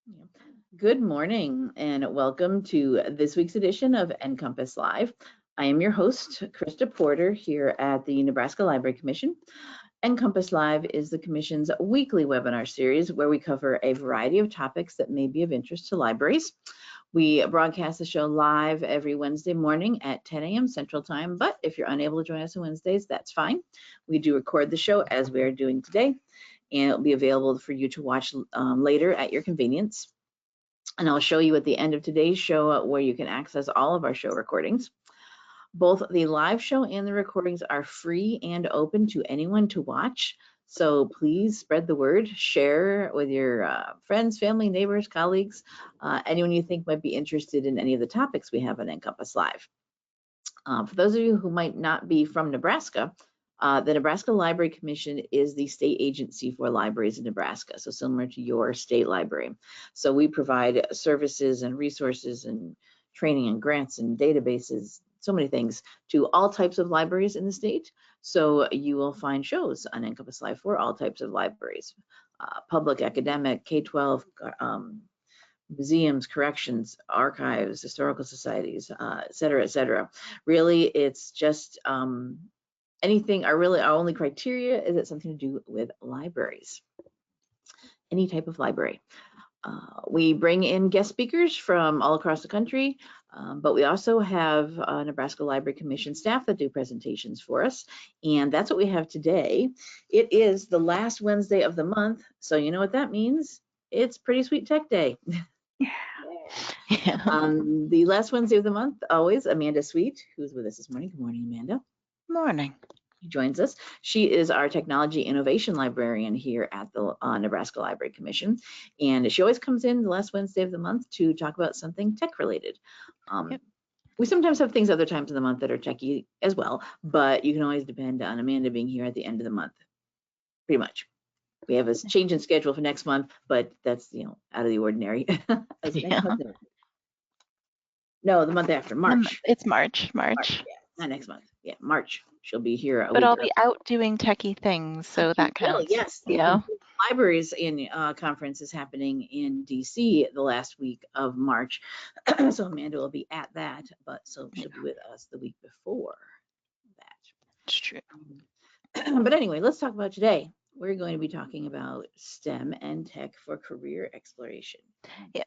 Yeah. Good morning and welcome to this week's edition of NCompass Live. I am your host, Krista Porter, here at the Nebraska Library Commission. NCompass Live is the Commission's weekly webinar series where we cover a variety of topics that may be of interest to libraries. We broadcast the show live every Wednesday morning at 10 a.m. Central Time, but if you're unable to join us on Wednesdays, that's fine. We do record the show as we are doing today, and it'll be available for you to watch later at your convenience. And I'll show you at the end of today's show where you can access all of our show recordings. Both the live show and the recordings are free and open to anyone to watch. So please spread the word, share with your friends, family, neighbors, colleagues, anyone you think might be interested in any of the topics we have on NCompass Live. For those of you who might not be from Nebraska, the Nebraska Library Commission is the state agency for libraries in Nebraska, so similar to your state library. So we provide services and resources and training and grants and databases, so many things, to all types of libraries in the state. So you will find shows on NCompass Live for all types of libraries, public, academic, K-12, museums, corrections, archives, historical societies, et cetera, et cetera. Really, it's just anything. Our only criteria is it something to do with libraries, any type of library. We bring in guest speakers from all across the country, but we also have Nebraska Library Commission staff that do presentations for us, and that's what we have today. It is the last Wednesday of the month, so you know what that means. It's Pretty Sweet Tech Day. The last Wednesday of the month, always, Amanda Sweet, who's with us this morning. Good morning, Amanda. Morning. Joins us. She is our technology innovation librarian here at the Nebraska Library Commission, and she always comes in the last Wednesday of the month to talk about something tech related. Yep. We sometimes have things other times of the month that are techy as well, but you can always depend on Amanda being here at the end of the month, pretty much. We have a change in schedule for next month, but that's out of the ordinary. Yeah. No, the month after, March. It's March. March. Yeah, not next month. Yeah, March. She'll be here a But week I'll early. be out doing techie things, so that counts. Yes, Yeah. the libraries in conference is happening in DC the last week of March. So Amanda will be at that, but so she'll be with us the week before that. It's true. But anyway, let's talk about today. We're going to be talking about STEM and tech for career exploration. Yeah.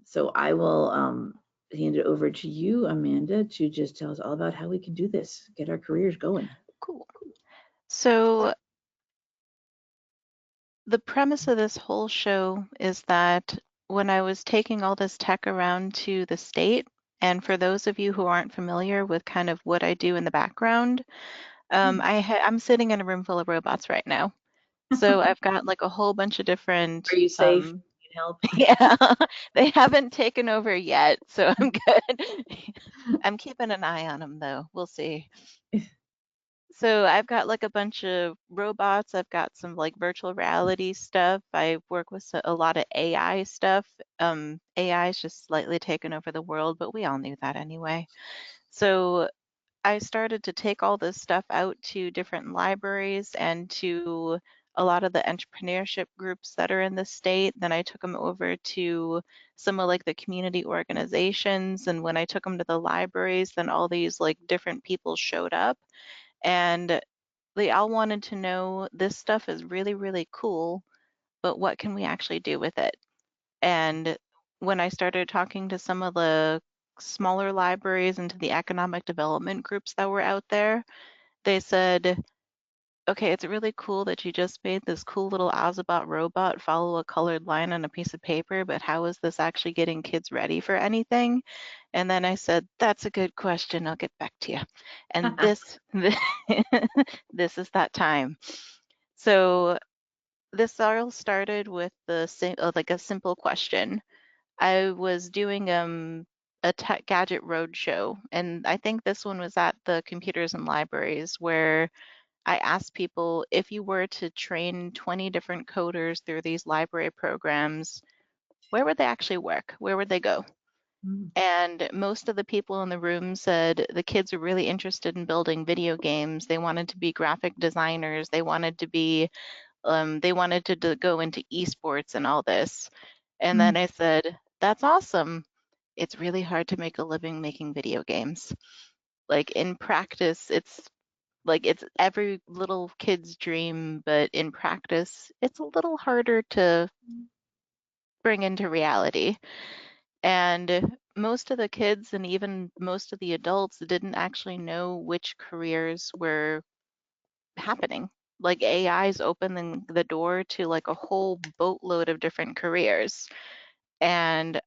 So I will hand it over to you, Amanda, to just tell us all about how we can do this, get our careers going. Cool. So the premise of this whole show is that when I was taking all this tech around to the state, and for those of you who aren't familiar with kind of what I do in the background, I'm sitting in a room full of robots right now. So I've got like a whole bunch of different. Are you safe? Need help? Yeah, they haven't taken over yet, so I'm good. I'm keeping an eye on them though. We'll see. So I've got like a bunch of robots. I've got some like virtual reality stuff. I work with a lot of AI stuff. AI is just slightly taken over the world, but we all knew that anyway. So I started to take all this stuff out to different libraries and to a lot of the entrepreneurship groups that are in the state. Then I took them over to some of like the community organizations. And when I took them to the libraries, then all these like different people showed up and they all wanted to know this stuff is really, really cool, but what can we actually do with it? And when I started talking to some of the smaller libraries and to the economic development groups that were out there, they said, okay, it's really cool that you just made this cool little Ozobot robot follow a colored line on a piece of paper, but how is this actually getting kids ready for anything? And then I said, that's a good question. I'll get back to you. And this this is that time. So this all started with like a simple question. I was doing a tech gadget roadshow, and I think this one was at the Computers and Libraries, where I asked people if you were to train 20 different coders through these library programs, where would they actually work? Where would they go? And most of the people in the room said the kids were really interested in building video games. They wanted to be graphic designers. They wanted to be They wanted to go into esports and all this. And then I said, that's awesome. It's really hard to make a living making video games. Like in practice, it's every little kid's dream, but in practice, it's a little harder to bring into reality. And most of the kids and even most of the adults didn't actually know which careers were happening. Like AI is opening the door to like a whole boatload of different careers. And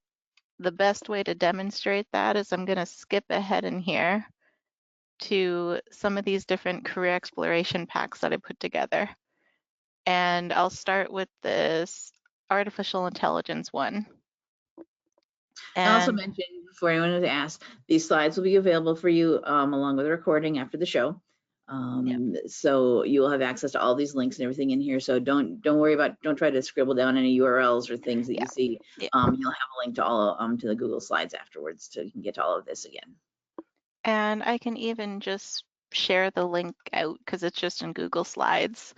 the best way to demonstrate that is I'm going to skip ahead in here to some of these different career exploration packs that I put together. And I'll start with this artificial intelligence one. I also And mentioned, for anyone to ask, these slides will be available for you along with a recording after the show. yep, So you will have access to all these links and everything in here. So don't worry about, don't try to scribble down any URLs or things that yeah, you see. yeah. You'll have a link to all to the Google Slides afterwards, so you can get to all of this again. And I can even just share the link out because it's just in Google Slides.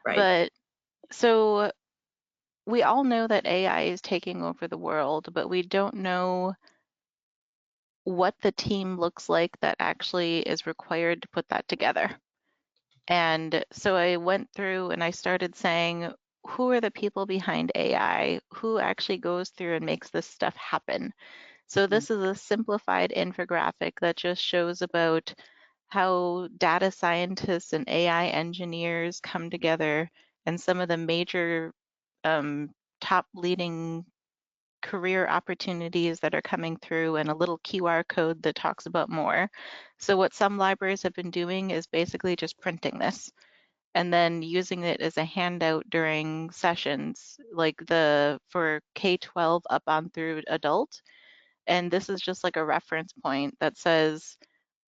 Right. But so we all know that AI is taking over the world, but we don't know what the team looks like that actually is required to put that together. And so I went through and I started saying, who are the people behind AI? Who actually goes through and makes this stuff happen? So this is a simplified infographic that just shows about how data scientists and AI engineers come together and some of the major top leading career opportunities that are coming through and a little QR code that talks about more. So what some libraries have been doing is basically just printing this and then using it as a handout during sessions like the for K-12 up on through adult. And this is just like a reference point that says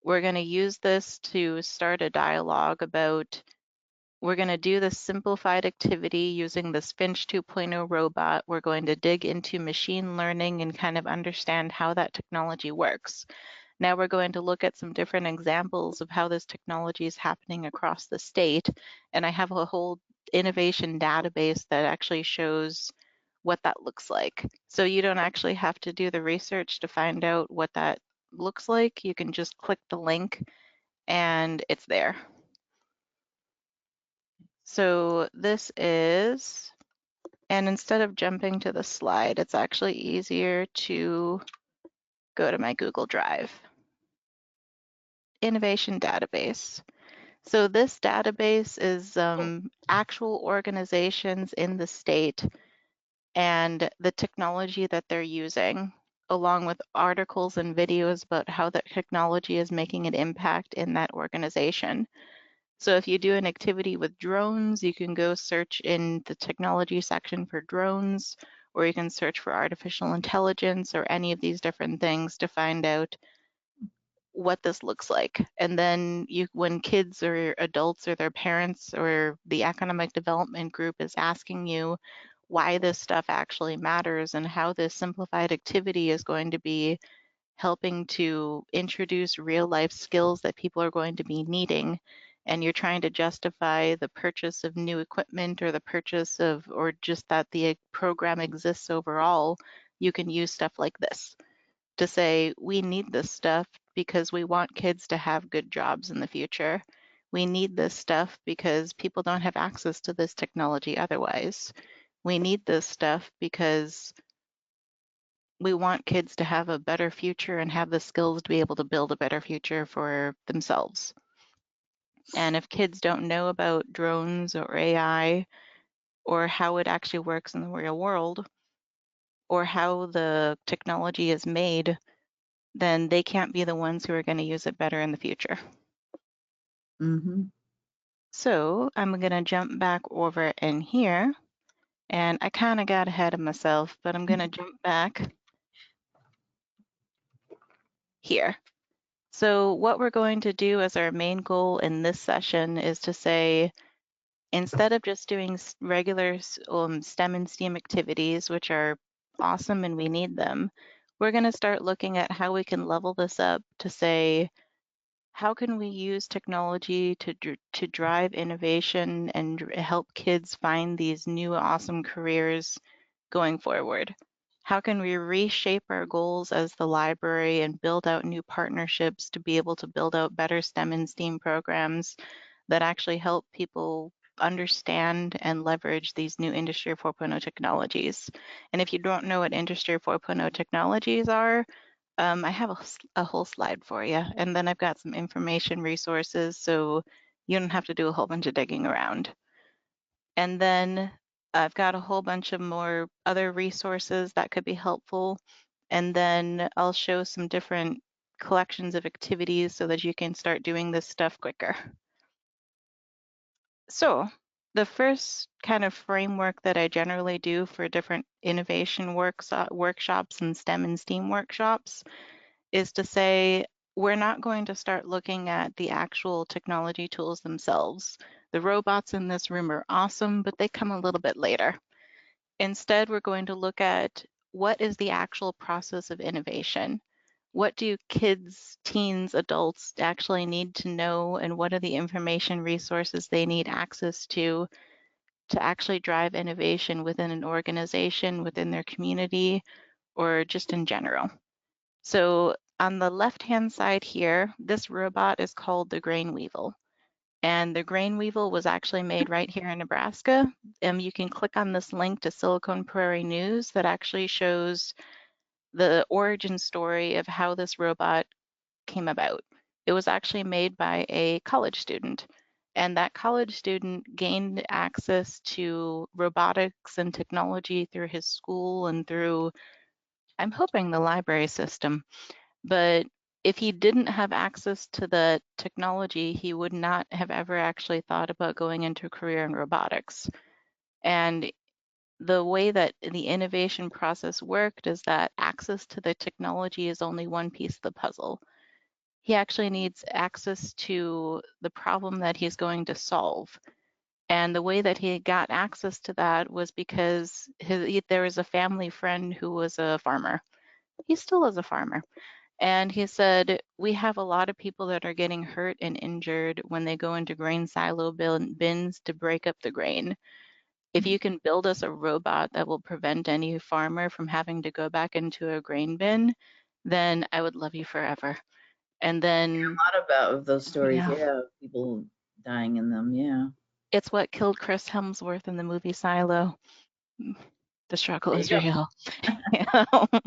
we're going to use this to start a dialogue about we're going to do this simplified activity using this Finch 2.0 robot. We're going to dig into machine learning and kind of understand how that technology works. Now we're going to look at some different examples of how this technology is happening across the state. And I have a whole innovation database that actually shows what that looks like. So you don't actually have to do the research to find out what that looks like. You can just click the link and it's there. So this is, and instead of jumping to the slide, it's actually easier to go to my Google Drive. Innovation database. So this database is actual organizations in the state and the technology that they're using, along with articles and videos about how that technology is making an impact in that organization. So if you do an activity with drones, you can go search in the technology section for drones, or you can search for artificial intelligence or any of these different things to find out what this looks like. And then when kids or adults or their parents or the economic development group is asking you why this stuff actually matters and how this simplified activity is going to be helping to introduce real life skills that people are going to be needing, and you're trying to justify the purchase of new equipment or the purchase of, or just that the program exists overall, you can use stuff like this to say, we need this stuff because we want kids to have good jobs in the future. We need this stuff because people don't have access to this technology otherwise. We need this stuff because we want kids to have a better future and have the skills to be able to build a better future for themselves. And if kids don't know about drones or AI or how it actually works in the real world or how the technology is made, then they can't be the ones who are going to use it better in the future. Mm-hmm. So I'm going to jump back over in here. And I kind of got ahead of myself, but I'm going to jump back here. So what we're going to do as our main goal in this session is to say, instead of just doing regular STEM and STEAM activities, which are awesome and we need them, we're going to start looking at how we can level this up to say, how can we use technology to drive innovation and help kids find these new awesome careers going forward? How can we reshape our goals as the library and build out new partnerships to be able to build out better STEM and STEAM programs that actually help people understand and leverage these new Industry 4.0 technologies? And if you don't know what Industry 4.0 technologies are, I have a whole slide for you, and then I've got some information resources so you don't have to do a whole bunch of digging around. And then I've got a whole bunch of more other resources that could be helpful. And then I'll show some different collections of activities so that you can start doing this stuff quicker. So the first kind of framework that I generally do for different innovation workshops and STEM and STEAM workshops is to say, we're not going to start looking at the actual technology tools themselves. The robots in this room are awesome, but they come a little bit later. Instead, we're going to look at what is the actual process of innovation? What do kids, teens, adults actually need to know, and what are the information resources they need access to actually drive innovation within an organization, within their community, or just in general? So on the left-hand side here, this robot is called the grain weevil. And the grain weevil was actually made right here in Nebraska. You can click on this link to Silicon Prairie News that actually shows the origin story of how this robot came about. It was actually made by a college student. And that college student gained access to robotics and technology through his school and through, I'm hoping, the library system. But if he didn't have access to the technology, he would not have ever actually thought about going into a career in robotics. And the way that the innovation process worked is that access to the technology is only one piece of the puzzle. He actually needs access to the problem that he's going to solve. And the way that he got access to that was because there was a family friend who was a farmer. He still is a farmer. And he said, we have a lot of people that are getting hurt and injured when they go into grain silo bins to break up the grain. If you can build us a robot that will prevent any farmer from having to go back into a grain bin, then I would love you forever. And then, A lot about those stories, yeah, yeah, of people dying in them, yeah. it's what killed Chris Hemsworth in the movie Silo. The struggle There you is go. real. You know?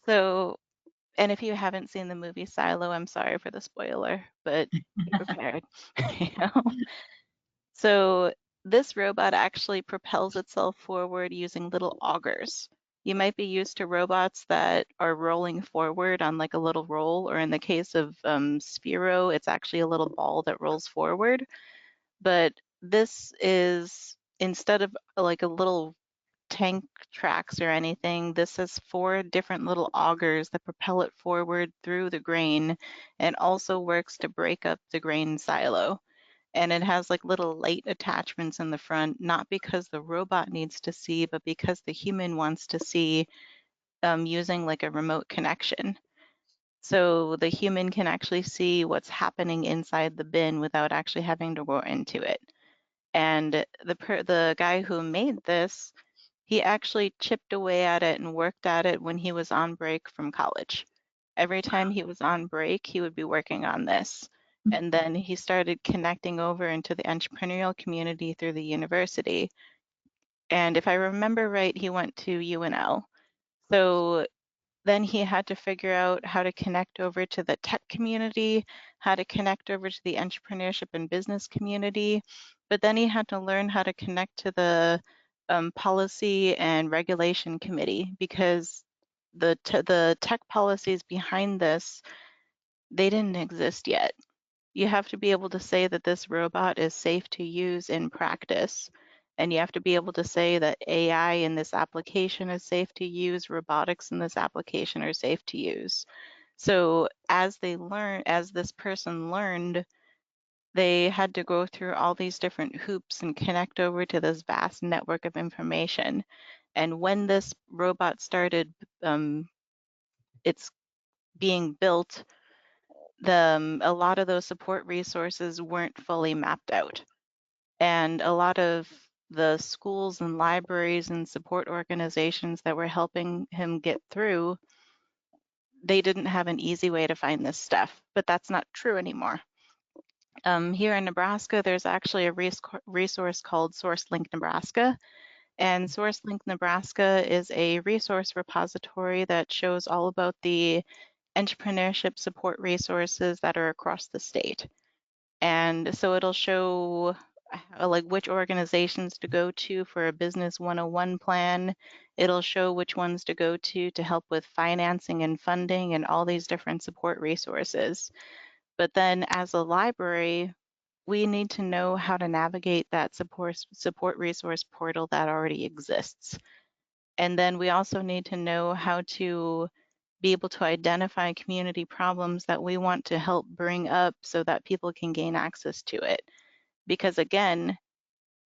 So, and if you haven't seen the movie Silo, I'm sorry for the spoiler, but be prepared. You know? So this robot actually propels itself forward using little augers. You might be used to robots that are rolling forward on like a little roll, or in the case of Sphero, it's actually a little ball that rolls forward. But this is, instead of like a little tank tracks or anything, this has four different little augers that propel it forward through the grain and also works to break up the grain silo. And it has like little light attachments in the front, not because the robot needs to see, but because the human wants to see, using like a remote connection. So the human can actually see what's happening inside the bin without actually having to go into it. And the guy who made this, he actually chipped away at it and worked at it when he was on break from college. Every time he was on break, he would be working on this. And then he started connecting over into the entrepreneurial community through the university. And if I remember right, he went to UNL. So then he had to figure out how to connect over to the tech community, how to connect over to the entrepreneurship and business community. But then he had to learn how to connect to the policy and regulation committee, because the tech policies behind this, they didn't exist yet. You have to be able to say that this robot is safe to use in practice. And you have to be able to say that AI in this application is safe to use, robotics in this application are safe to use. So as this person learned, they had to go through all these different hoops and connect over to this vast network of information. And when this robot started, it's being built, a lot of those support resources weren't fully mapped out. And a lot of the schools and libraries and support organizations that were helping him get through, they didn't have an easy way to find this stuff, but that's not true anymore. Here in Nebraska, there's actually a resource called SourceLink Nebraska. And SourceLink Nebraska is a resource repository that shows all about the entrepreneurship support resources that are across the state. And so it'll show like which organizations to go to for a business 101 plan. It'll show which ones to go to help with financing and funding and all these different support resources. But then as a library, we need to know how to navigate that support resource portal that already exists. And then we also need to know how to be able to identify community problems that we want to help bring up so that people can gain access to it. Because again,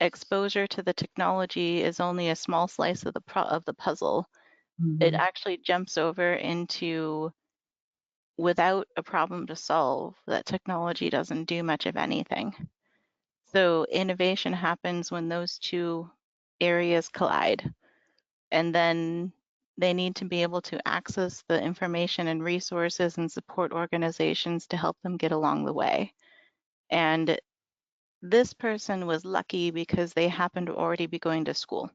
exposure to the technology is only a small slice of the puzzle. It actually jumps over into without a problem to solve, that technology doesn't do much of anything. So innovation happens when those two areas collide. And then they need to be able to access the information and resources and support organizations to help them get along the way. And this person was lucky because they happened to already be going to school.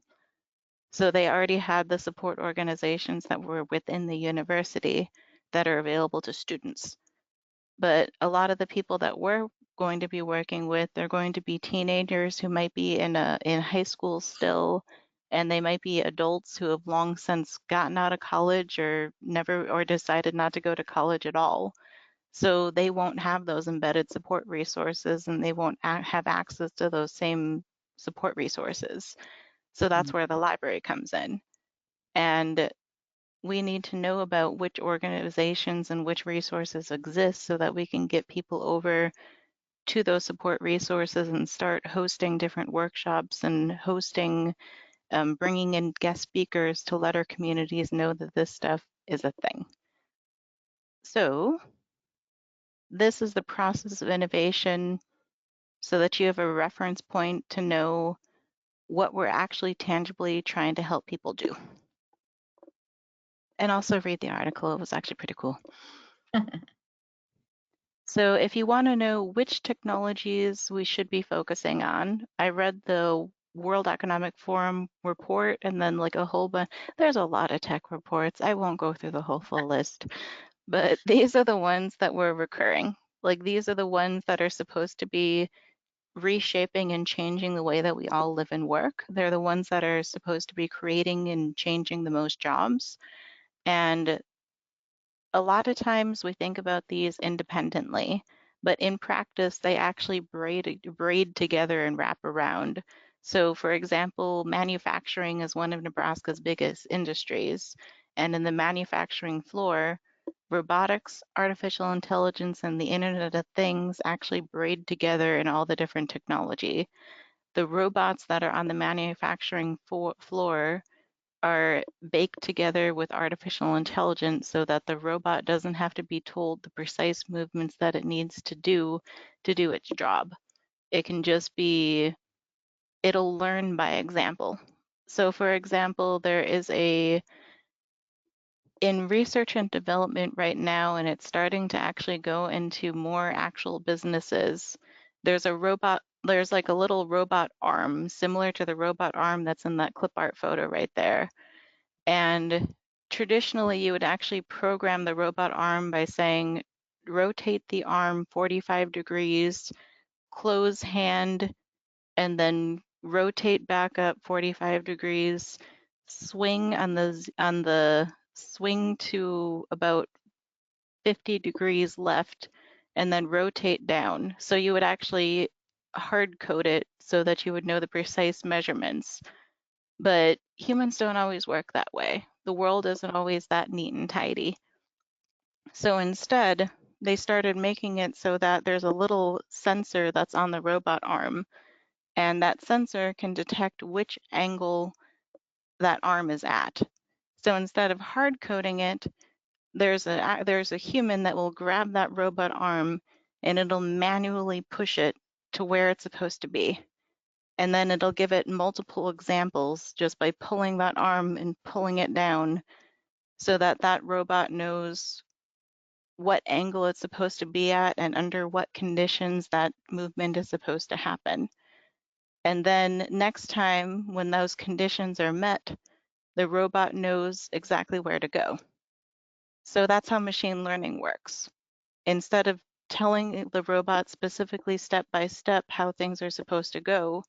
So they already had the support organizations that were within the university that are available to students. But a lot of the people that we're going to be working with, they're going to be teenagers who might be in high school still, and they might be adults who have long since gotten out of college or never or decided not to go to college at all. So they won't have those embedded support resources and they won't have access to those same support resources. So that's where the library comes in. And we need to know about which organizations and which resources exist so that we can get people over to those support resources and start hosting different workshops and bringing in guest speakers to let our communities know that this stuff is a thing. So this is the process of innovation so that you have a reference point to know what we're actually tangibly trying to help people do. And also read the article, it was actually pretty cool. So if you want to know which technologies we should be focusing on, I read the World Economic Forum report and then like a whole bunch, there's a lot of tech reports. I won't go through the whole full list, but these are the ones that were recurring. Like these are the ones that are supposed to be reshaping and changing the way that we all live and work. They're the ones that are supposed to be creating and changing the most jobs. And a lot of times we think about these independently, but in practice, they actually braid together and wrap around. So for example, manufacturing is one of Nebraska's biggest industries. And in the manufacturing floor, robotics, artificial intelligence, and the Internet of Things actually braid together in all the different technology. The robots that are on the manufacturing floor are baked together with artificial intelligence so that the robot doesn't have to be told the precise movements that it needs to do its job. It can just be, it'll learn by example. So for example, there is in research and development right now, and it's starting to actually go into more actual businesses, there's like a little robot arm similar to the robot arm that's in that clip art photo right there. And traditionally, you would actually program the robot arm by saying, rotate the arm 45 degrees, close hand, and then rotate back up 45 degrees, swing on the swing to about 50 degrees left, and then rotate down. So you would actually hard code it so that you would know the precise measurements. But humans don't always work that way. The world isn't always that neat and tidy. So instead, they started making it so that there's a little sensor that's on the robot arm, and that sensor can detect which angle that arm is at. So instead of hard coding it, there's a human that will grab that robot arm and it'll manually push it to where it's supposed to be. And then it'll give it multiple examples just by pulling that arm and pulling it down so that that robot knows what angle it's supposed to be at and under what conditions that movement is supposed to happen. And then next time when those conditions are met, the robot knows exactly where to go. So that's how machine learning works. Instead of telling the robot specifically step by step how things are supposed to go,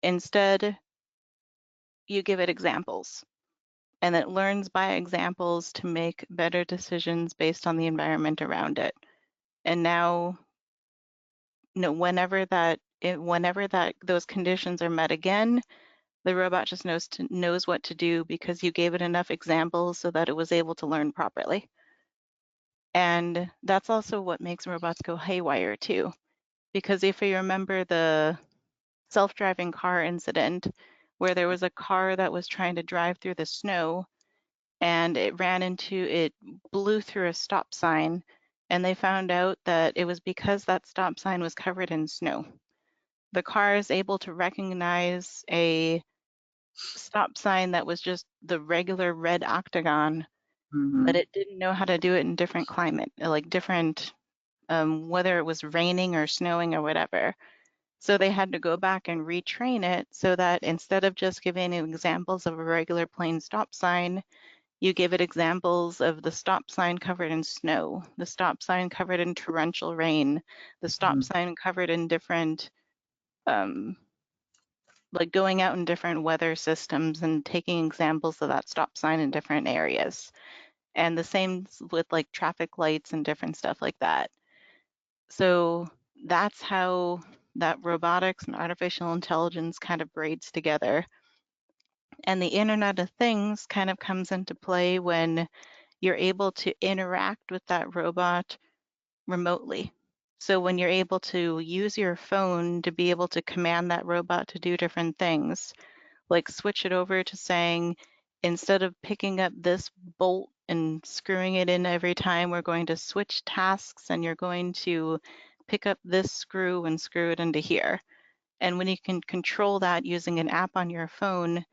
instead you give it examples and it learns by examples to make better decisions based on the environment around it. And now, whenever that those conditions are met again, the robot just knows what to do because you gave it enough examples so that it was able to learn properly. And that's also what makes robots go haywire too. Because if you remember the self-driving car incident where there was a car that was trying to drive through the snow and it blew through a stop sign, and they found out that it was because that stop sign was covered in snow. The car is able to recognize a stop sign that was just the regular red octagon, but Mm-hmm. it didn't know how to do it in different climate, like different, whether it was raining or snowing or whatever. So they had to go back and retrain it so that instead of just giving it examples of a regular plain stop sign, you give it examples of the stop sign covered in snow, the stop sign covered in torrential rain, the stop sign covered in different, um, like going out in different weather systems and taking examples of that stop sign in different areas. And the same with like traffic lights and different stuff like that. So that's how that robotics and artificial intelligence kind of braids together. And the Internet of Things kind of comes into play when you're able to interact with that robot remotely. So when you're able to use your phone to be able to command that robot to do different things, like switch it over to saying, instead of picking up this bolt and screwing it in every time, we're going to switch tasks and you're going to pick up this screw and screw it into here. And when you can control that using an app on your phone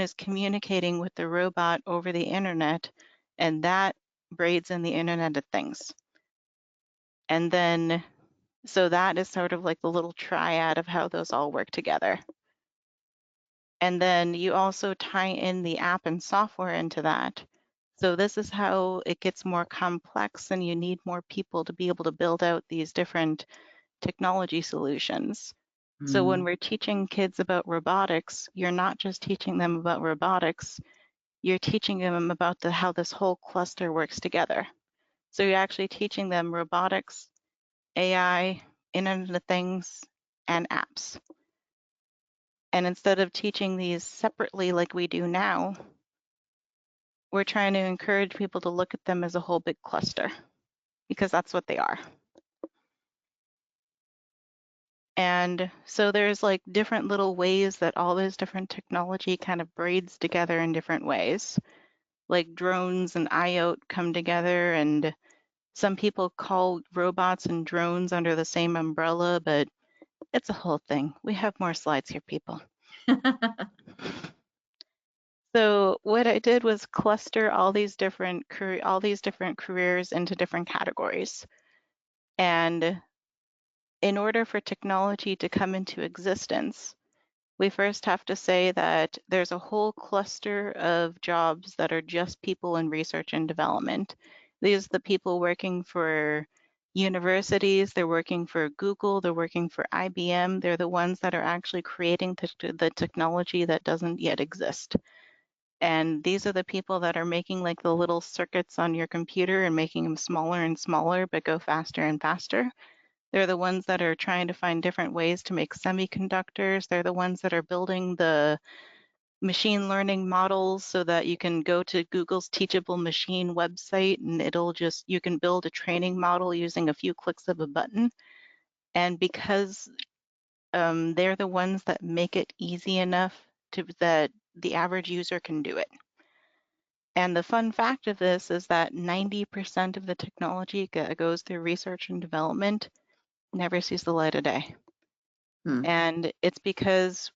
is communicating with the robot over the internet, and that braids in the Internet of Things. And then, so that is sort of like the little triad of how those all work together. And then you also tie in the app and software into that. So this is how it gets more complex and you need more people to be able to build out these different technology solutions. So when Mm-hmm. we're teaching kids about robotics, you're not just teaching them about robotics, you're teaching them about how this whole cluster works together. So you're actually teaching them robotics, AI, Internet of Things, and apps. And instead of teaching these separately like we do now, we're trying to encourage people to look at them as a whole big cluster because that's what they are. And so there's like different little ways that all this different technology kind of braids together in different ways. Like drones and IoT come together, and some people call robots and drones under the same umbrella, but it's a whole thing. We have more slides here, people. So what I did was cluster all these different careers into different categories. And in order for technology to come into existence, we first have to say that there's a whole cluster of jobs that are just people in research and development. These are the people working for universities, they're working for Google, they're working for IBM. They're the ones that are actually creating the technology that doesn't yet exist. And these are the people that are making like the little circuits on your computer and making them smaller and smaller, but go faster and faster. They're the ones that are trying to find different ways to make semiconductors. They're the ones that are building the machine learning models so that you can go to Google's Teachable Machine website and you can build a training model using a few clicks of a button. And because they're the ones that make it easy enough that the average user can do it. And the fun fact of this is that 90% of the technology that goes through research and development never sees the light of day. Hmm. And it's because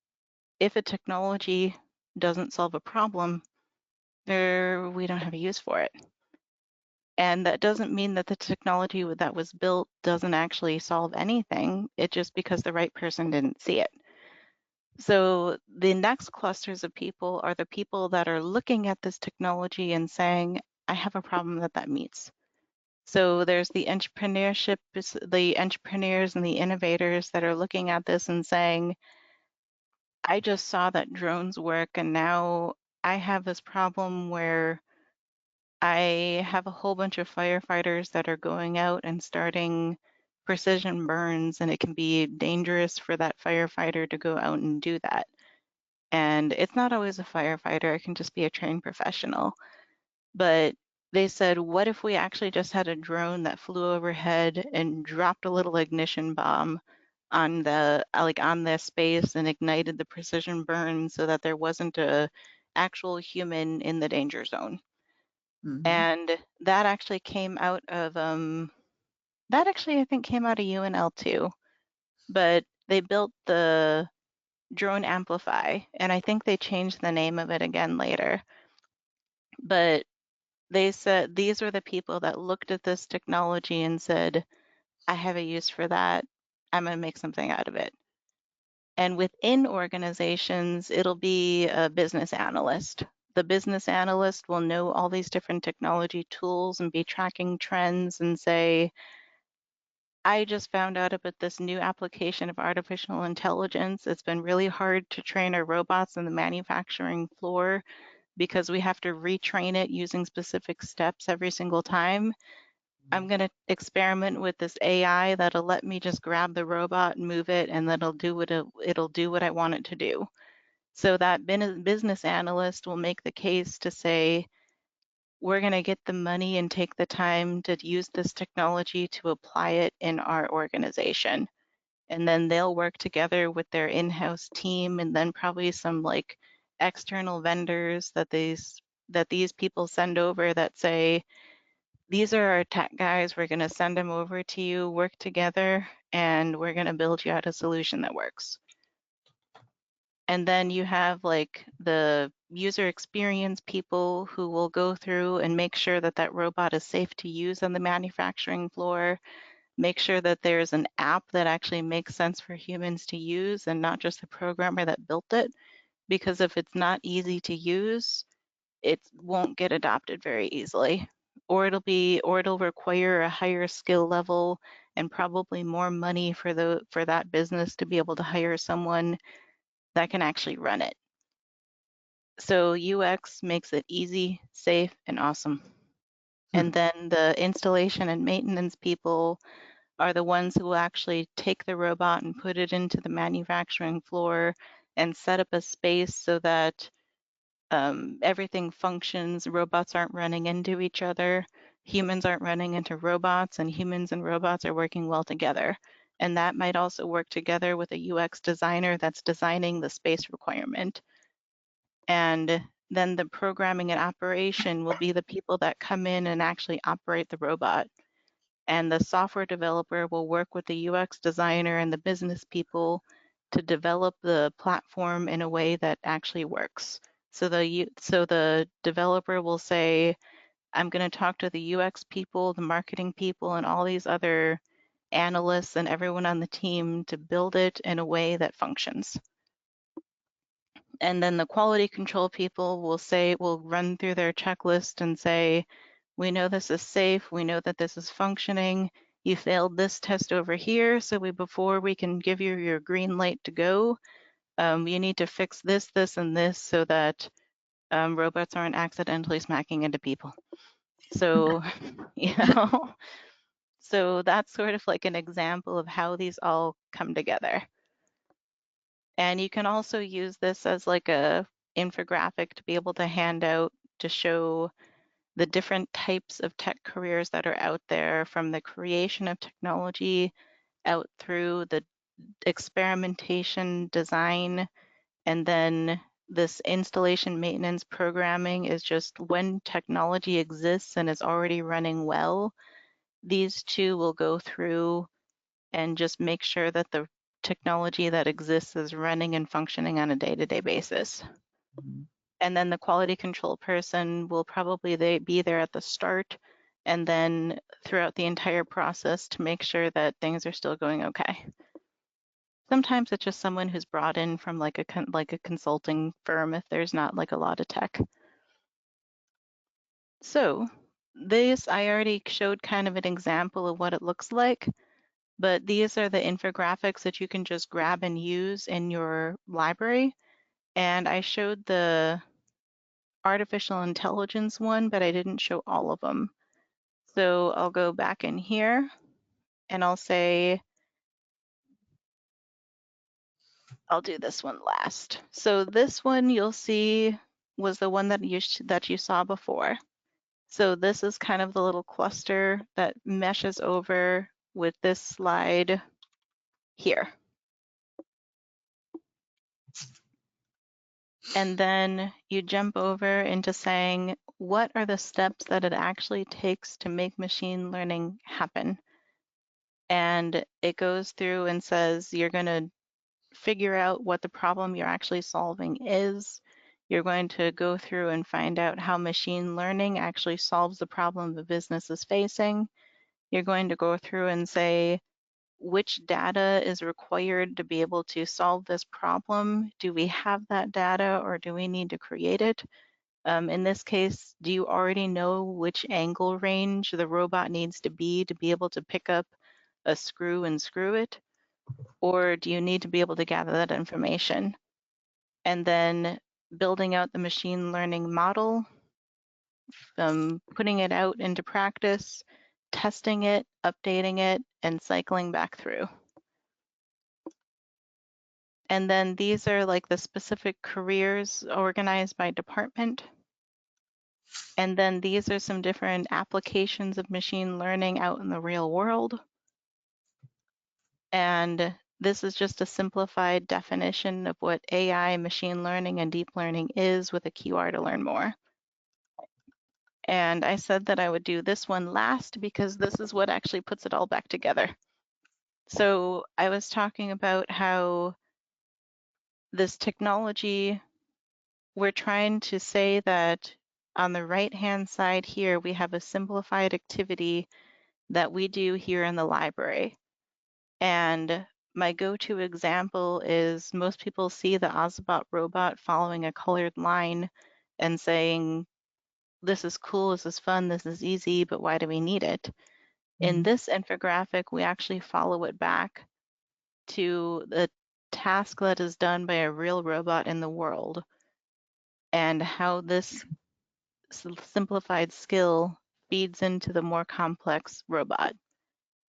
if a technology doesn't solve a problem, we don't have a use for it. And that doesn't mean that the technology that was built doesn't actually solve anything. It's just because the right person didn't see it. So the next clusters of people are the people that are looking at this technology and saying, I have a problem that meets. So there's the the entrepreneurs and the innovators that are looking at this and saying, I just saw that drones work and now I have this problem where I have a whole bunch of firefighters that are going out and starting precision burns, and it can be dangerous for that firefighter to go out and do that. And it's not always a firefighter, it can just be a trained professional. But they said, what if we actually just had a drone that flew overhead and dropped a little ignition bomb on the space and ignited the precision burn so that there wasn't a actual human in the danger zone. Mm-hmm. And that actually came out of that actually I think came out of UNL too. But they built the drone amplify, and I think they changed the name of it again later. But they said these were the people that looked at this technology and said, I have a use for that. I'm going to make something out of it. And within organizations, it'll be a business analyst. The business analyst will know all these different technology tools and be tracking trends and say, I just found out about this new application of artificial intelligence. It's been really hard to train our robots on the manufacturing floor because we have to retrain it using specific steps every single time. I'm going to experiment with this AI that'll let me just grab the robot and move it, and that'll do what it'll do what I want it to do. So that business analyst will make the case to say, we're going to get the money and take the time to use this technology to apply it in our organization. And then they'll work together with their in-house team and then probably some like external vendors that these people send over that say, these are our tech guys, we're going to send them over to you, work together, and we're going to build you out a solution that works. And then you have like the user experience people who will go through and make sure that that robot is safe to use on the manufacturing floor, make sure that there's an app that actually makes sense for humans to use and not just the programmer that built it. Because if it's not easy to use, it won't get adopted very easily. Or it'll require a higher skill level and probably more money for that business to be able to hire someone that can actually run it. So UX makes it easy, safe, and awesome. Hmm. And then the installation and maintenance people are the ones who will actually take the robot and put it into the manufacturing floor and set up a space so that everything functions. Robots aren't running into each other. Humans aren't running into robots, and humans and robots are working well together. And that might also work together with a UX designer that's designing the space requirement. And then the programming and operation will be the people that come in and actually operate the robot. And the software developer will work with the UX designer and the business people to develop the platform in a way that actually works. So the developer will say, I'm going to talk to the UX people, the marketing people, and all these other analysts and everyone on the team to build it in a way that functions. And then the quality control people will run through their checklist and say, we know this is safe, we know that this is functioning, you failed this test over here, so before we can give you your green light to go, you need to fix this, this, and this so that robots aren't accidentally smacking into people. So, you know, so that's sort of like an example of how these all come together. And you can also use this as like a infographic to be able to hand out to show the different types of tech careers that are out there, from the creation of technology out through the experimentation, design, and then this installation maintenance programming is just when technology exists and is already running well, these two will go through and just make sure that the technology that exists is running and functioning on a day-to-day basis. And then the quality control person will probably be there at the start and then throughout the entire process to make sure that things are still going okay. Sometimes it's just someone who's brought in from like a consulting firm if there's not like a lot of tech. So this, I already showed kind of an example of what it looks like, but these are the infographics that you can just grab and use in your library. And I showed the artificial intelligence one, but I didn't show all of them. So I'll go back in here and I'll say, I'll do this one last. So this one you'll see was the one that you saw before. So this is kind of the little cluster that meshes over with this slide here. And then you jump over into saying, what are the steps that it actually takes to make machine learning happen? And it goes through and says, you're going to figure out what the problem you're actually solving is. You're going to go through and find out how machine learning actually solves the problem the business is facing. You're going to go through and say, which data is required to be able to solve this problem? Do we have that data or do we need to create it? In this case, do you already know which angle range the robot needs to be able to pick up a screw and screw it? Or do you need to be able to gather that information? And then building out the machine learning model, putting it out into practice, testing it, updating it, and cycling back through. And then these are like the specific careers organized by department. And then these are some different applications of machine learning out in the real world. And this is just a simplified definition of what AI, machine learning, and deep learning is with a QR to learn more. And I said that I would do this one last because this is what actually puts it all back together. So I was talking about how this technology, we're trying to say that on the right-hand side here, we have a simplified activity that we do here in the library. And my go-to example is most people see the Ozbot robot following a colored line and saying, this is cool, this is fun, this is easy, but why do we need it? In this infographic, we actually follow it back to the task that is done by a real robot in the world and how this simplified skill feeds into the more complex robot.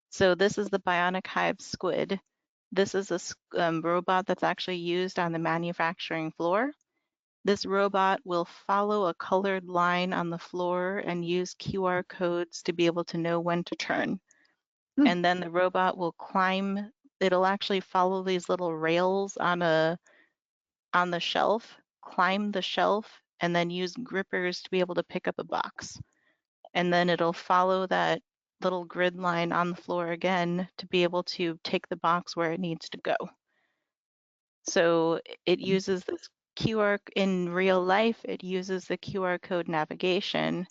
So this is the bionic hive squid. This is a robot that's actually used on the manufacturing floor. This robot will follow a colored line on the floor and use QR codes to be able to know when to turn. And then the robot will climb. It'll actually follow these little rails on the shelf, climb the shelf, and then use grippers to be able to pick up a box. And then it'll follow that little grid line on the floor again to be able to take the box where it needs to go. So it uses this QR in real life, it uses the QR code navigation,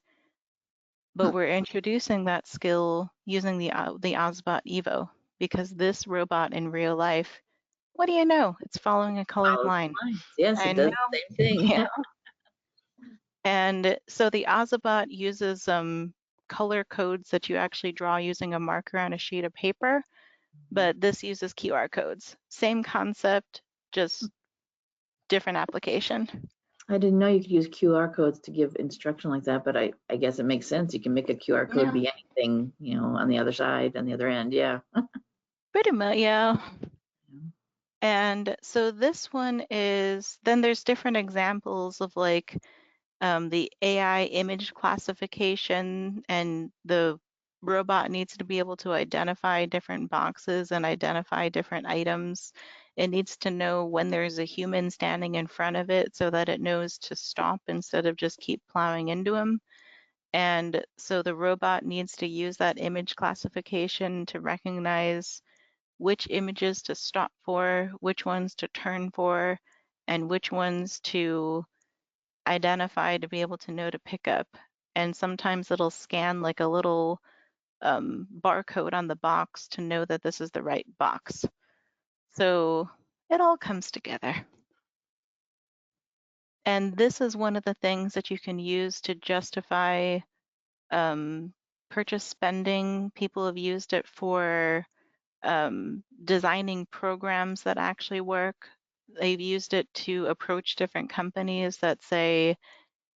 but we're introducing that skill using the Ozbot Evo because this robot in real life, what do you know? It's following a colored line. Yes, I it does know. the same thing. Yeah. And so the Ozbot uses color codes that you actually draw using a marker on a sheet of paper, but this uses QR codes. Same concept, just different application. I didn't know you could use QR codes to give instruction like that, but I guess it makes sense. You can make a QR code be anything, you know, on the other side, on the other end. Yeah. Pretty much, yeah. And so this one is, then there's different examples of like the AI image classification, and the robot needs to be able to identify different boxes and identify different items. It needs to know when there's a human standing in front of it so that it knows to stop instead of just keep plowing into him. And so the robot needs to use that image classification to recognize which images to stop for, which ones to turn for, and which ones to identify to be able to know to pick up. And sometimes it'll scan like a little barcode on the box to know that this is the right box. So it all comes together. And this is one of the things that you can use to justify purchase spending. People have used it for designing programs that actually work. They've used it to approach different companies that say,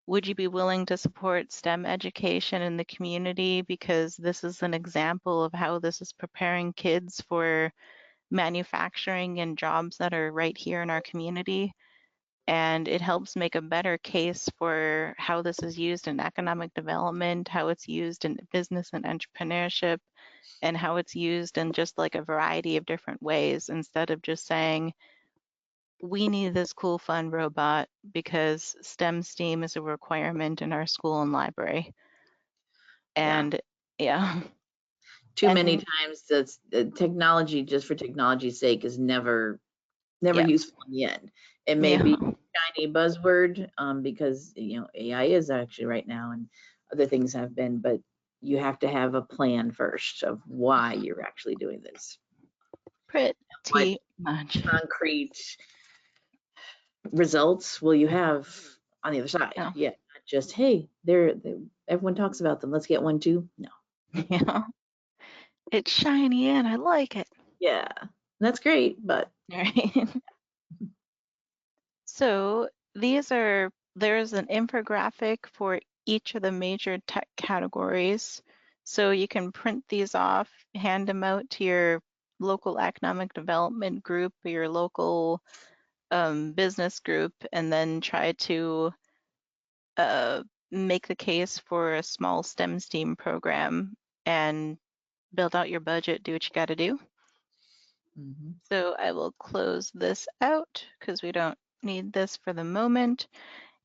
would you be willing to support STEM education in the community? Because this is an example of how this is preparing kids for manufacturing and jobs that are right here in our community. And it helps make a better case for how this is used in economic development, how it's used in business and entrepreneurship, and how it's used in just like a variety of different ways instead of just saying, we need this cool, fun robot because STEAM is a requirement in our school and library. Yeah. And yeah. Too many And times that's technology just for technology's sake is never yeah, useful in the end. It may yeah, be a shiny buzzword because AI is actually right now, and other things have been, but you have to have a plan first of why you're actually doing this. What pretty much. concrete results will you have on the other side? Yeah. Yeah, not just hey, everyone talks about them. Let's get one too. No. Yeah. It's shiny and I like it. Yeah, that's great, but Right. So there's an infographic for each of the major tech categories. So you can print these off, hand them out to your local economic development group or your local business group, and then try to uh, make the case for a small STEM program and build out your budget, do what you got to do. mhm. So I will close this out because we don't need this for the moment.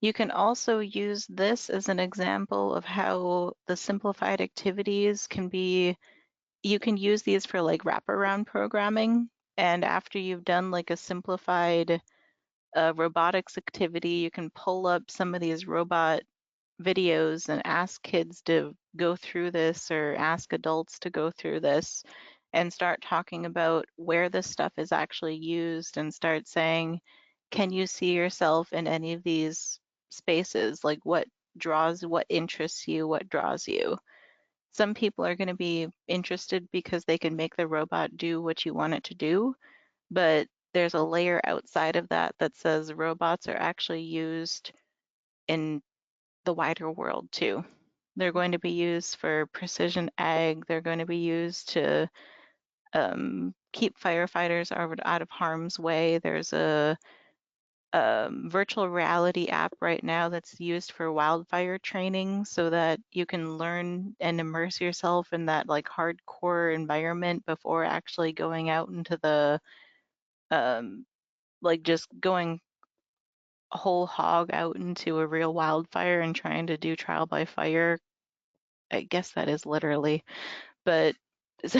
You can also use this as an example of how the simplified activities can be, you can use these for like wraparound programming. And after you've done like a simplified robotics activity, you can pull up some of these robot videos and ask kids to go through this or ask adults to go through this and start talking about where this stuff is actually used and start saying, can you see yourself in any of these spaces? Like what interests you, what draws you? Some people are going to be interested because they can make the robot do what you want it to do, but there's a layer outside of that that says robots are actually used in the wider world too. They're going to be used for precision ag. They're going to be used to keep firefighters out of harm's way. There's a virtual reality app right now that's used for wildfire training so that you can learn and immerse yourself in that like hardcore environment before actually going out into the like just going whole hog out into a real wildfire and trying to do trial by fire. I guess that is literally, but so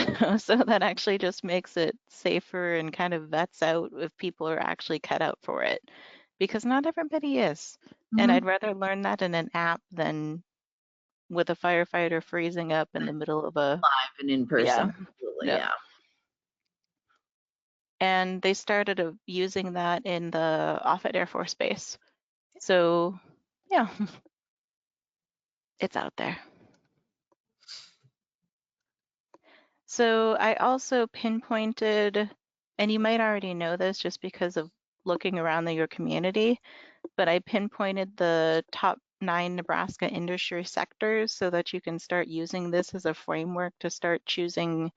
that actually just makes it safer and kind of vets out if people are actually cut out for it, because not everybody is. And I'd Mhm. rather learn that in an app than with a firefighter freezing up in the middle of a, Live and in yeah, person. Absolutely, yep. yeah. And they started using that in the Offutt Air Force Base. So yeah, it's out there. So I also pinpointed, and you might already know this just because of looking around your community, but I pinpointed the top 9 Nebraska industry sectors so that you can start using this as a framework to start choosing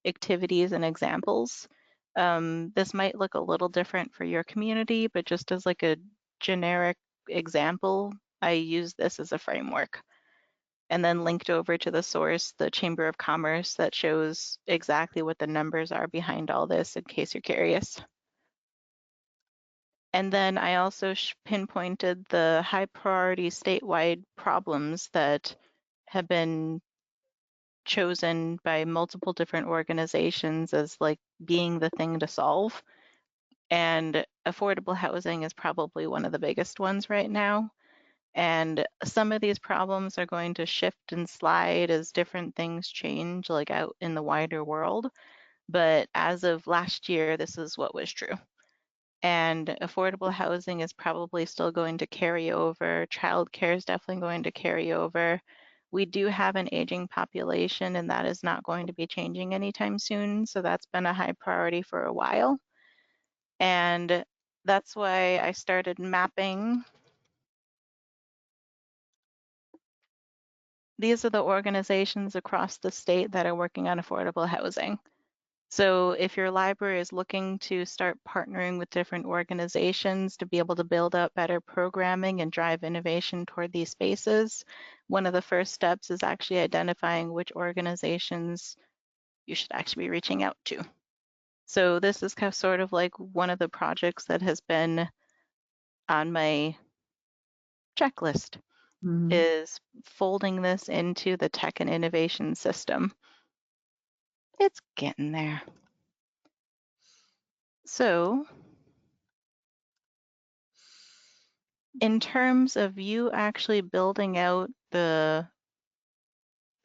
activities and examples. This might look a little different for your community, but just as like a generic example, I use this as a framework and then linked over to the source, the Chamber of Commerce, that shows exactly what the numbers are behind all this in case you're curious. And then I also pinpointed the high priority statewide problems that have been chosen by multiple different organizations as like being the thing to solve. And affordable housing is probably one of the biggest ones right now. And some of these problems are going to shift and slide as different things change, like out in the wider world. But as of last year, this is what was true. And affordable housing is probably still going to carry over. Childcare is definitely going to carry over. We do have an aging population, and that is not going to be changing anytime soon. So that's been a high priority for a while. And that's why I started mapping. These are the organizations across the state that are working on affordable housing. So if your library is looking to start partnering with different organizations to be able to build out better programming and drive innovation toward these spaces, one of the first steps is actually identifying which organizations you should actually be reaching out to. So this is kind of sort of like one of the projects that has been on my checklist is folding this into the tech and innovation system. It's getting there. So in terms of you actually building out the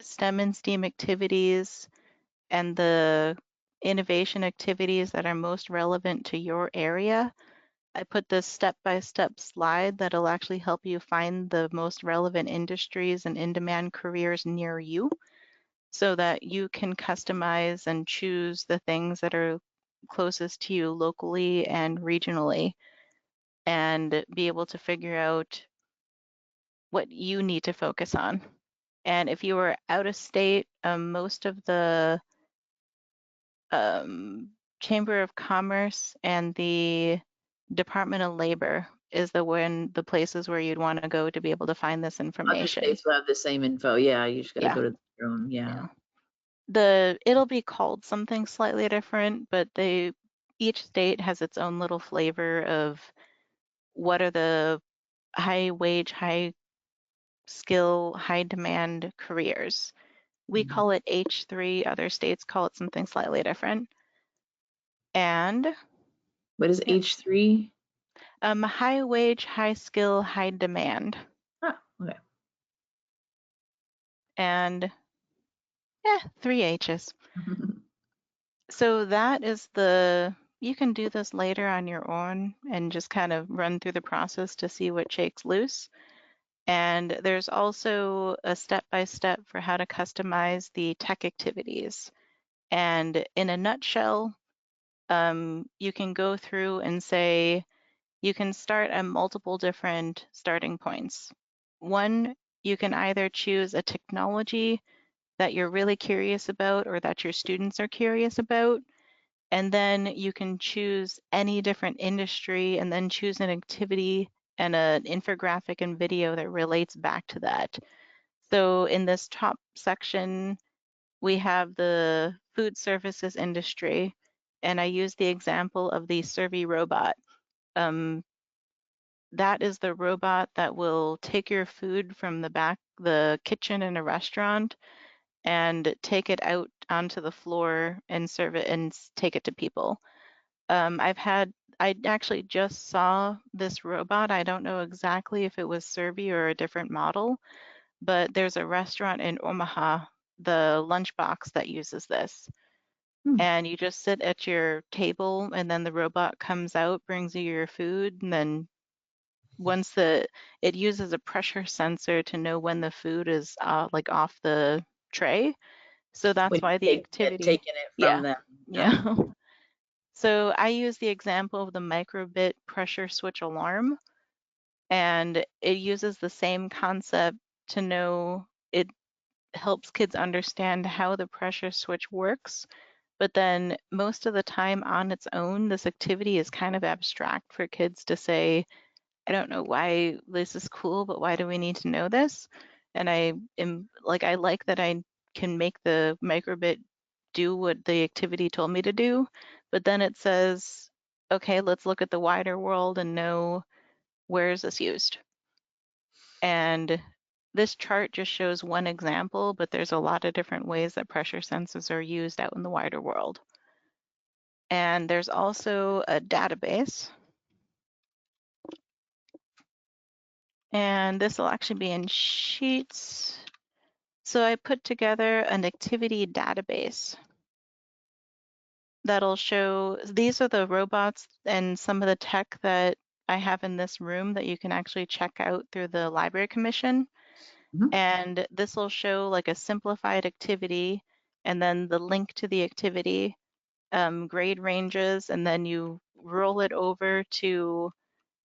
STEM and STEAM activities and the innovation activities that are most relevant to your area, I put this step-by-step slide that'll actually help you find the most relevant industries and in-demand careers near you so that you can customize and choose the things that are closest to you locally and regionally and be able to figure out what you need to focus on. And if you were out of state, most of the Chamber of Commerce and the Department of Labor is the places where you'd want to go to be able to find this Other information. states will have the same info. Yeah, you just got to Yeah, go to your own. Yeah. it'll be called something slightly different, but each state has its own little flavor of what are the high wage, high skill, high demand careers. We call it H3, other states call it something slightly different. And What is yeah, H3? high wage, high skill, high demand. Ah, okay. And yeah, 3 H's. So that is you can do this later on your own and just kind of run through the process to see what shakes loose. And there's also a step-by-step for how to customize the tech activities. And in a nutshell, you can go through and say, you can start at multiple different starting points. One, you can either choose a technology that you're really curious about or that your students are curious about, and then you can choose any different industry and then choose an activity and an infographic and video that relates back to that. So in this top section, we have the food services industry, and I use the example of the Survey robot. That is the robot that will take your food from the kitchen in a restaurant and take it out onto the floor and serve it and take it to people. I actually just saw this robot. I don't know exactly if it was Survey or a different model, but there's a restaurant in Omaha, the lunchbox that uses this. And you just sit at your table and then the robot comes out, brings you your food, and then it uses a pressure sensor to know when the food is like off the tray. So that's When why the you activity, taking it from yeah, them. yeah. So I use the example of the microbit pressure switch alarm, and it uses the same concept to know it helps kids understand how the pressure switch works. But then most of the time on its own, this activity is kind of abstract for kids to say, I don't know why this is cool, but why do we need to know this? And I like that I can make the microbit do what the activity told me to do, but then it says okay, let's look at the wider world and know where is this used. And this chart just shows one example, but there's a lot of different ways that pressure sensors are used out in the wider world. And there's also a database. And this will actually be in Sheets. So I put together an activity database that'll show, these are the robots and some of the tech that I have in this room that you can actually check out through the Library Commission. Mhm. And this will show like a simplified activity and then the link to the activity, grade ranges, and then you roll it over to,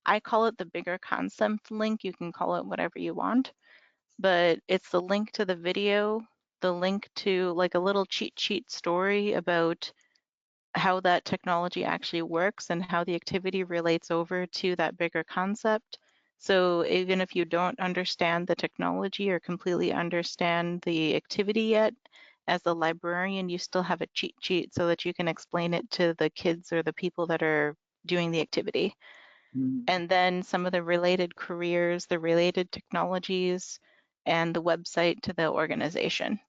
I call it the bigger concept link. You can call it whatever you want, but it's the link to the video, the link to like a little cheat sheet story about how that technology actually works and how the activity relates over to that bigger concept. So even if you don't understand the technology or completely understand the activity yet, as the librarian, you still have a cheat sheet so that you can explain it to the kids or the people that are doing the activity. Mhm. And then some of the related careers, the related technologies, and the website to the organization.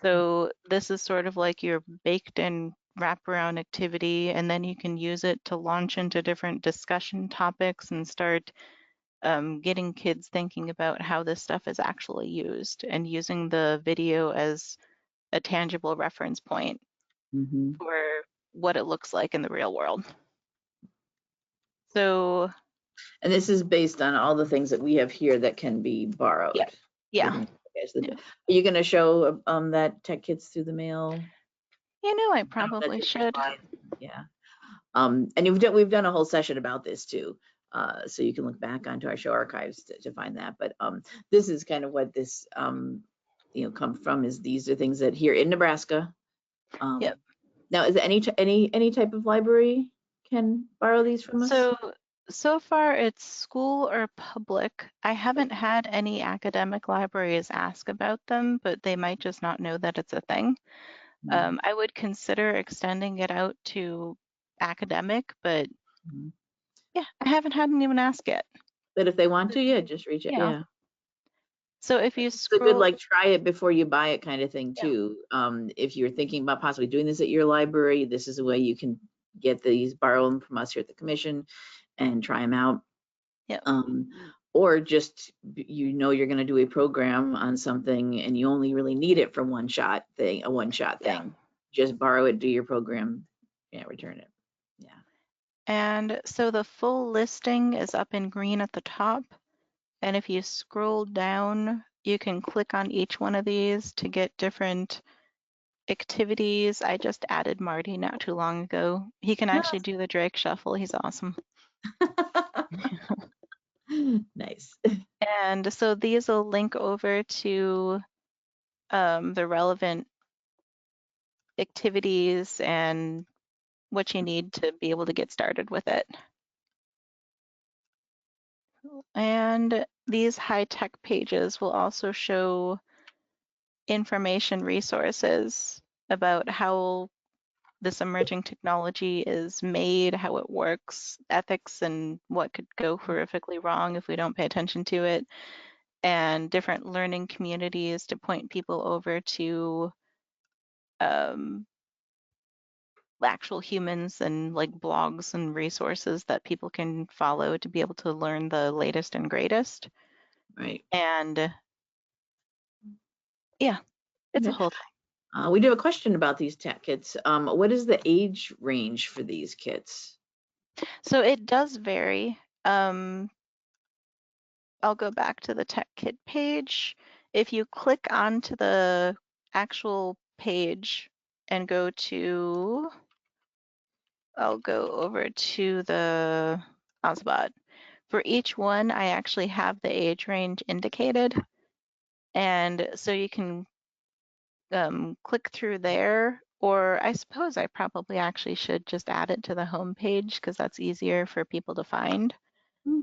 So this is sort of like your baked in wraparound activity, and then you can use it to launch into different discussion topics and start getting kids thinking about how this stuff is actually used and using the video as a tangible reference point Mhm. for what it looks like in the real world. So And this is based on all the things that we have here that can be borrowed. yeah, yeah, Everything. Okay, so yeah. are you going to show that Tech Kits Through the Mail? You know, I That's probably in your should. slide. Yeah. And we've done a whole session about this too. So you can look back onto our show archives to find that. But this is kind of what this come from, is these are things that here in Nebraska. Yep. Now, is any type of library can borrow these from us? So far it's school or public. I haven't had any academic libraries ask about them, but they might just not know that it's a thing. Mhm. I would consider extending it out to academic, but Mhm. yeah, I haven't had anyone ask it. But if they want to, yeah, just reach out. Yeah. Yeah. So if you It's a good, scroll, like, try it before you buy it kind of thing yeah, too. If you're thinking about possibly doing this at your library, this is a way you can get these, borrow them from us here at the commission and try them out. yeah, Um, or just, you're going to do a program on something and you only really need it for a one shot yeah. thing. Just borrow it, do your program, yeah, return it. Yeah. And so the full listing is up in green at the top. And if you scroll down, you can click on each one of these to get different activities. I just added Marty not too long ago. He can actually do the Drake Shuffle. He's awesome. Nice. And so these will link over to the relevant activities and what you need to be able to get started with it. And these high-tech pages will also show information resources about how this emerging technology is made, how it works, ethics, and what could go horrifically wrong if we don't pay attention to it, and different learning communities to point people over to um, actual humans and like blogs and resources that people can follow to be able to learn the latest and greatest. Right. And yeah, it's a Okay. whole thing. We do have a question about these tech kits. What is the age range for these kits? So it does vary. I'll go back to the tech kit page. If you click onto the actual page and go to, I'll go over to the Ozbot. For each one, I actually have the age range indicated. And so you can click through there, or I suppose I probably actually should just add it to the home page because that's easier for people to find. Hmm.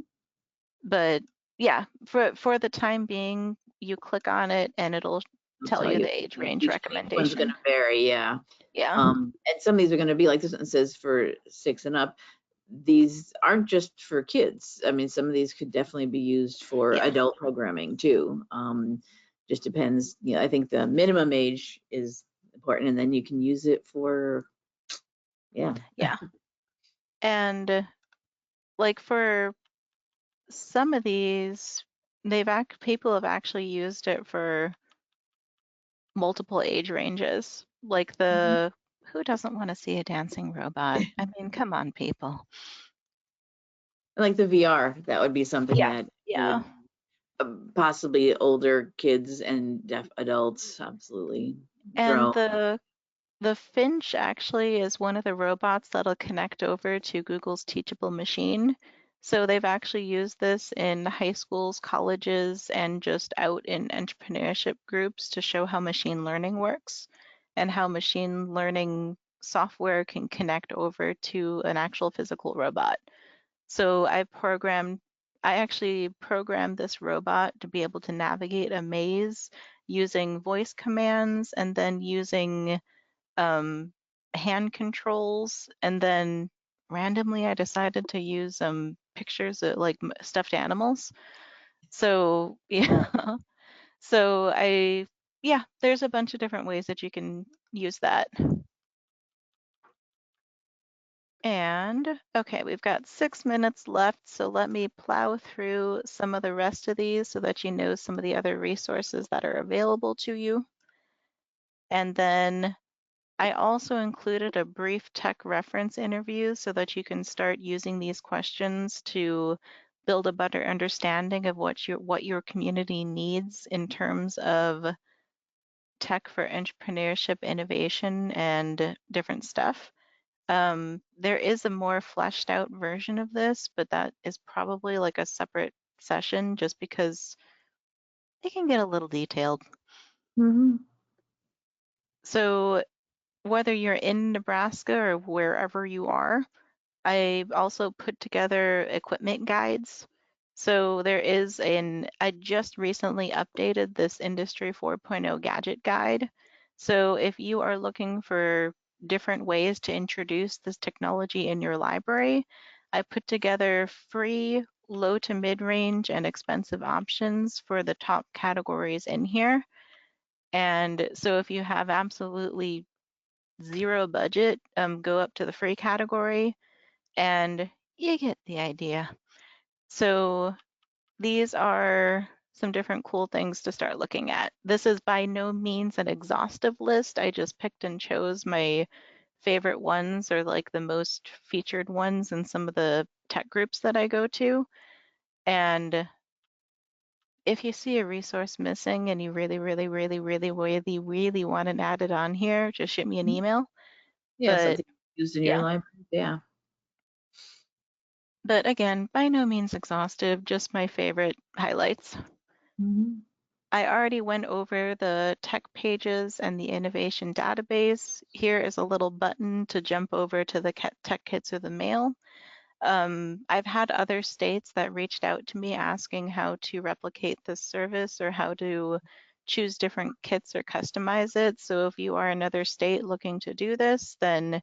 But yeah, for the time being, you click on it and it'll I'll tell tell you you. the age range Each one's going recommendation. to vary, yeah. Yeah, And some of these are going to be like this one says for 6 and up. these aren't just for kids. I mean, some of these could definitely be used for Yeah. adult programming too. Just depends. You know, I think the minimum age is important, and then you can use it for, yeah. Yeah. And like for some of these, people have actually used it for multiple age ranges. Like Mhm. who doesn't want to see a dancing robot? I mean, come on, people. Like the VR, that would be something Yeah. that Yeah. would possibly older kids and deaf adults absolutely. And Drone. the Finch actually is one of the robots that'll connect over to Google's Teachable Machine. So they've actually used this in high schools, colleges, and just out in entrepreneurship groups to show how machine learning works and how machine learning software can connect over to an actual physical robot. So I actually programmed this robot to be able to navigate a maze using voice commands and then using um, hand controls, and then randomly I decided to use pictures of like stuffed animals. So yeah, so yeah, there's a bunch of different ways that you can use that. And okay, we've got 6 minutes left, so let me plow through some of the rest of these so that you know some of the other resources that are available to you. And then I also included a brief tech reference interview so that you can start using these questions to build a better understanding of what your community needs in terms of tech for entrepreneurship, innovation, and different stuff. There is a more fleshed out version of this, but that is probably like a separate session just because it can get a little detailed. Mhm. So whether you're in Nebraska or wherever you are, I also put together equipment guides. So I just recently updated this Industry 4.0 gadget guide. So if you are looking for different ways to introduce this technology in your library, I put together free, low to mid-range, and expensive options for the top categories in here. And so if you have absolutely zero budget, go up to the free category and you get the idea. So these are some different cool things to start looking at. This is by no means an exhaustive list. I just picked and chose my favorite ones or like the most featured ones in some of the tech groups that I go to. And if you see a resource missing and you really, really, really, really, really, really want it added on here, just shoot me an email. Yeah, But something used in your yeah, library. Yeah. but again, by no means exhaustive, just my favorite highlights. Mhm. I already went over the tech pages and the innovation database. Here is a little button to jump over to the tech kits or the mail. I've had other states that reached out to me asking how to replicate this service or how to choose different kits or customize it. So if you are another state looking to do this, then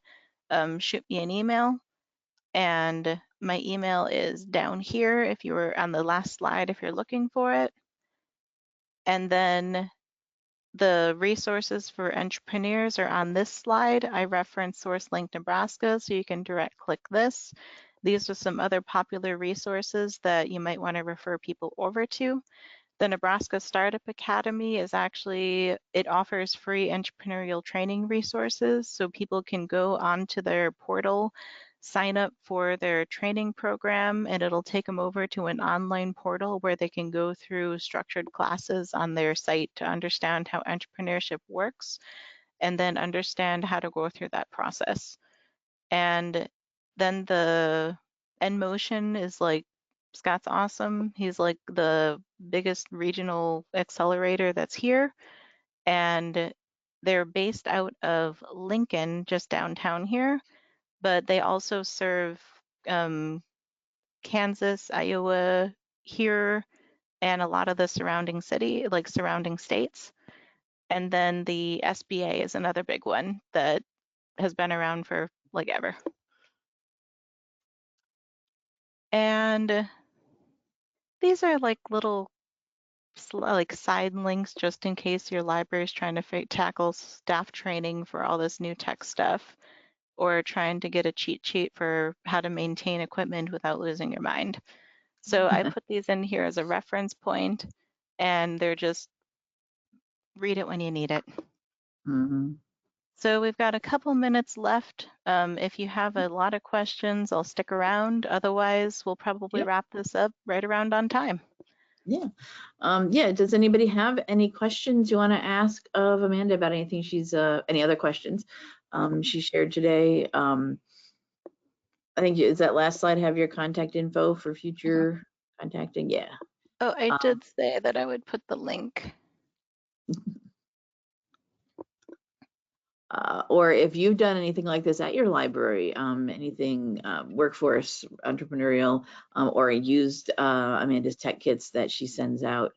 shoot me an email. And my email is down here if you were on the last slide if you're looking for it. And then the resources for entrepreneurs are on this slide. I reference SourceLink Nebraska, so you can direct click this. These are some other popular resources that you might want to refer people over to. The Nebraska Startup Academy it offers free entrepreneurial training resources so people can go onto their portal, sign up for their training program, and it'll take them over to an online portal where they can go through structured classes on their site to understand how entrepreneurship works and then understand how to go through that process. And then the NMotion is like, Scott's awesome. He's like the biggest regional accelerator that's here. And they're based out of Lincoln, just downtown here, but they also serve um, Kansas, Iowa, here, and a lot of the surrounding states. And then the SBA is another big one that has been around for like ever. And these are like little like side links just in case your library is trying to tackle staff training for all this new tech stuff, or trying to get a cheat sheet for how to maintain equipment without losing your mind. So I put these in here as a reference point, and they're just read it when you need it. Mm-hmm. So we've got a couple minutes left. If you have a lot of questions, I'll stick around. Otherwise, we'll probably Yep. wrap this up right around on time. Yeah. Yeah. Does anybody have any questions you want to ask of Amanda about anything any other questions she shared today? I think, is that last slide have your contact info for future contacting? Yeah. Oh, I Um, did say that I would put the link. or if you've done anything like this at your library, anything workforce, entrepreneurial, or used Amanda's tech kits that she sends out,